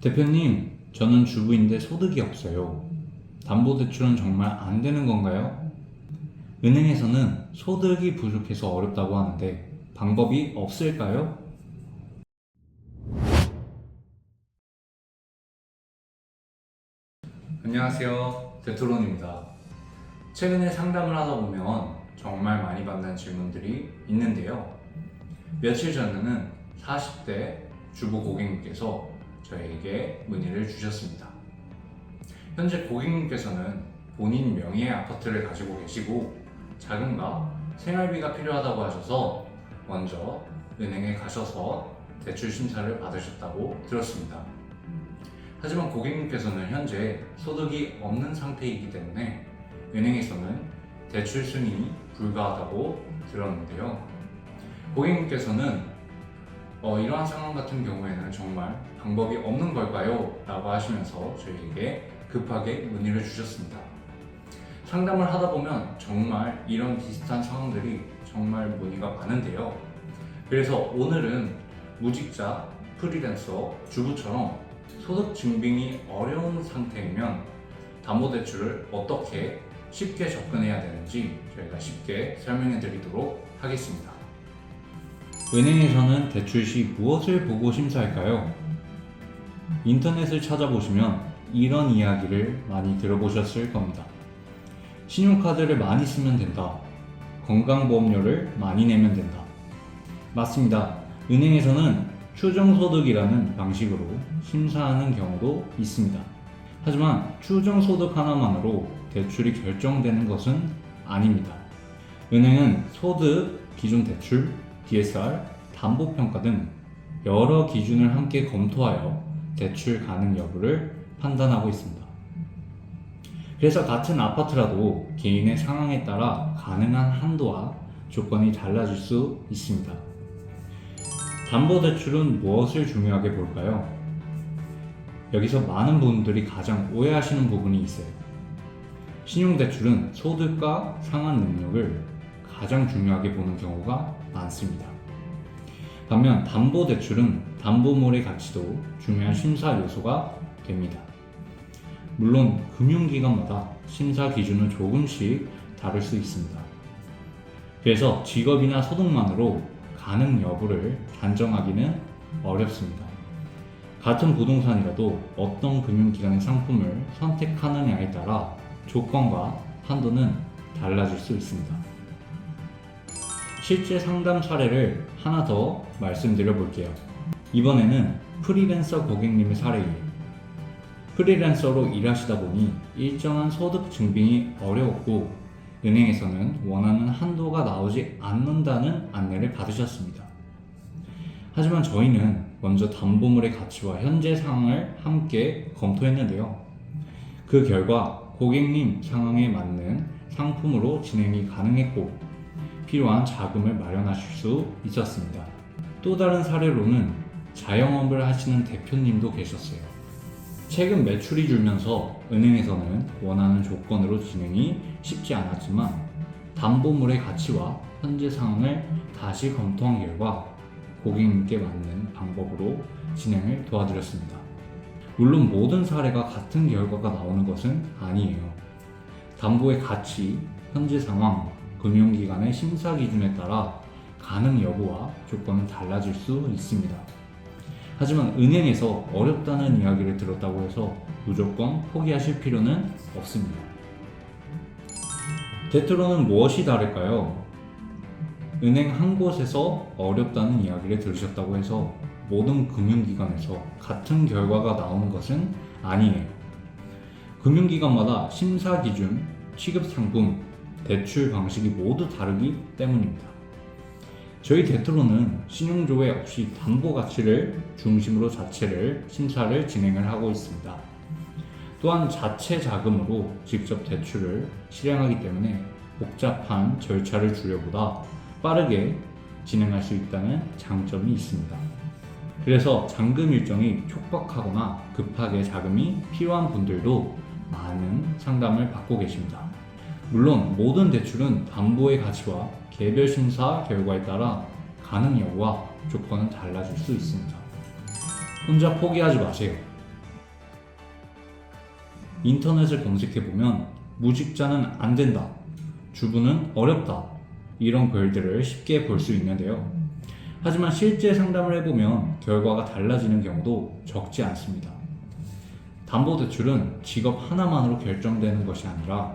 대표님, 저는 주부인데 소득이 없어요. 담보대출은 정말 안 되는 건가요? 은행에서는 소득이 부족해서 어렵다고 하는데 방법이 없을까요? 안녕하세요. 데토론입니다. 최근에 상담을 하다 보면 정말 많이 받는 질문들이 있는데요. 며칠 전에는 40대 주부 고객님께서 저에게 문의를 주셨습니다. 현재 고객님께서는 본인 명의의 아파트를 가지고 계시고 자금과 생활비가 필요하다고 하셔서 먼저 은행에 가셔서 대출 심사를 받으셨다고 들었습니다. 하지만 고객님께서는 현재 소득이 없는 상태이기 때문에 은행에서는 대출 승인이 불가하다고 들었는데요. 고객님께서는 이러한 상황 같은 경우에는 정말 방법이 없는 걸까요? 라고 하시면서 저희에게 급하게 문의를 주셨습니다. 상담을 하다 보면 정말 이런 비슷한 상황들이 정말 문의가 많은데요. 그래서 오늘은 무직자, 프리랜서, 주부처럼 소득 증빙이 어려운 상태이면 담보대출을 어떻게 쉽게 접근해야 되는지 저희가 쉽게 설명해 드리도록 하겠습니다. 은행에서는 대출 시 무엇을 보고 심사할까요? 인터넷을 찾아보시면 이런 이야기를 많이 들어보셨을 겁니다. 신용카드를 많이 쓰면 된다. 건강보험료를 많이 내면 된다. 맞습니다. 은행에서는 추정소득이라는 방식으로 심사하는 경우도 있습니다. 하지만 추정소득 하나만으로 대출이 결정되는 것은 아닙니다. 은행은 소득, 기준 대출, DSR, 담보평가 등 여러 기준을 함께 검토하여 대출 가능 여부를 판단하고 있습니다. 그래서 같은 아파트라도 개인의 상황에 따라 가능한 한도와 조건이 달라질 수 있습니다. 담보대출은 무엇을 중요하게 볼까요? 여기서 많은 분들이 가장 오해하시는 부분이 있어요. 신용대출은 소득과 상환 능력을 가장 중요하게 보는 경우가 많습니다. 반면 담보대출은 담보물의 가치도 중요한 심사 요소가 됩니다. 물론 금융기관마다 심사 기준은 조금씩 다를 수 있습니다. 그래서 직업이나 소득만으로 가능 여부를 단정하기는 어렵습니다. 같은 부동산이라도 어떤 금융기관의 상품을 선택하느냐에 따라 조건과 한도는 달라질 수 있습니다. 실제 상담 사례를 하나 더 말씀드려 볼게요. 이번에는 프리랜서 고객님의 사례예요. 프리랜서로 일하시다 보니 일정한 소득 증빙이 어려웠고 은행에서는 원하는 한도가 나오지 않는다는 안내를 받으셨습니다. 하지만 저희는 먼저 담보물의 가치와 현재 상황을 함께 검토했는데요. 그 결과 고객님 상황에 맞는 상품으로 진행이 가능했고 필요한 자금을 마련하실 수 있었습니다. 또 다른 사례로는 자영업을 하시는 대표님도 계셨어요. 최근 매출이 줄면서 은행에서는 원하는 조건으로 진행이 쉽지 않았지만 담보물의 가치와 현재 상황을 다시 검토한 결과 고객님께 맞는 방법으로 진행을 도와드렸습니다. 물론 모든 사례가 같은 결과가 나오는 것은 아니에요. 담보의 가치, 현재 상황, 금융기관의 심사 기준에 따라 가능 여부와 조건은 달라질 수 있습니다. 하지만 은행에서 어렵다는 이야기를 들었다고 해서 무조건 포기하실 필요는 없습니다. 데토론은 무엇이 다를까요? 은행 한 곳에서 어렵다는 이야기를 들으셨다고 해서 모든 금융기관에서 같은 결과가 나오는 것은 아니에요. 금융기관마다 심사 기준, 취급 상품, 대출 방식이 모두 다르기 때문입니다. 저희 데토론은 신용조회 없이 담보 가치를 중심으로 자체를 심사를 진행을 하고 있습니다. 또한 자체 자금으로 직접 대출을 실행하기 때문에 복잡한 절차를 줄여보다 빠르게 진행할 수 있다는 장점이 있습니다. 그래서 잔금 일정이 촉박하거나 급하게 자금이 필요한 분들도 많은 상담을 받고 계십니다. 물론 모든 대출은 담보의 가치와 개별 심사 결과에 따라 가능 여부와 조건은 달라질 수 있습니다. 혼자 포기하지 마세요. 인터넷을 검색해보면 무직자는 안 된다, 주부는 어렵다, 이런 글들을 쉽게 볼 수 있는데요. 하지만 실제 상담을 해보면 결과가 달라지는 경우도 적지 않습니다. 담보대출은 직업 하나만으로 결정되는 것이 아니라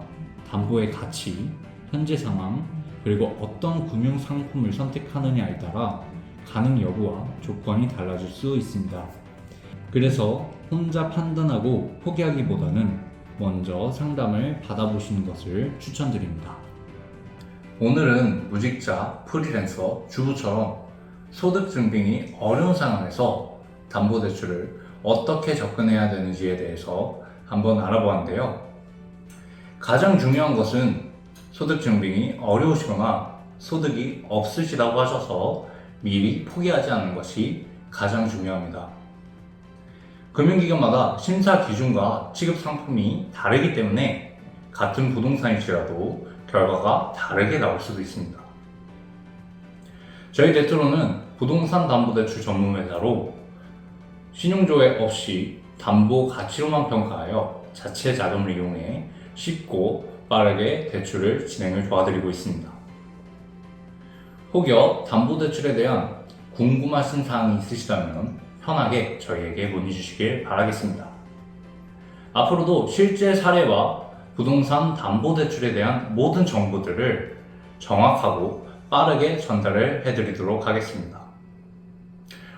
담보의 가치, 현재 상황, 그리고 어떤 금융상품을 선택하느냐에 따라 가능 여부와 조건이 달라질 수 있습니다. 그래서 혼자 판단하고 포기하기보다는 먼저 상담을 받아보시는 것을 추천드립니다. 오늘은 무직자, 프리랜서, 주부처럼 소득 증빙이 어려운 상황에서 담보대출을 어떻게 접근해야 되는지에 대해서 한번 알아보았는데요. 가장 중요한 것은 소득 증빙이 어려우시거나 소득이 없으시다고 하셔서 미리 포기하지 않는 것이 가장 중요합니다. 금융기관마다 심사 기준과 취급 상품이 다르기 때문에 같은 부동산일지라도 결과가 다르게 나올 수도 있습니다. 저희 대트로는 부동산 담보대출 전문회사로 신용조회 없이 담보 가치로만 평가하여 자체 자금을 이용해 쉽고 빠르게 대출을 진행을 도와드리고 있습니다. 혹여 담보대출에 대한 궁금하신 사항이 있으시다면 편하게 저희에게 문의 주시길 바라겠습니다. 앞으로도 실제 사례와 부동산 담보대출에 대한 모든 정보들을 정확하고 빠르게 전달을 해드리도록 하겠습니다.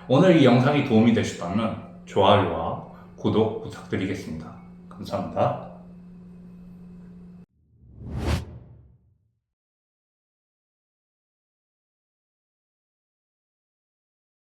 오늘 이 영상이 도움이 되셨다면 좋아요와 구독 부탁드리겠습니다. 감사합니다.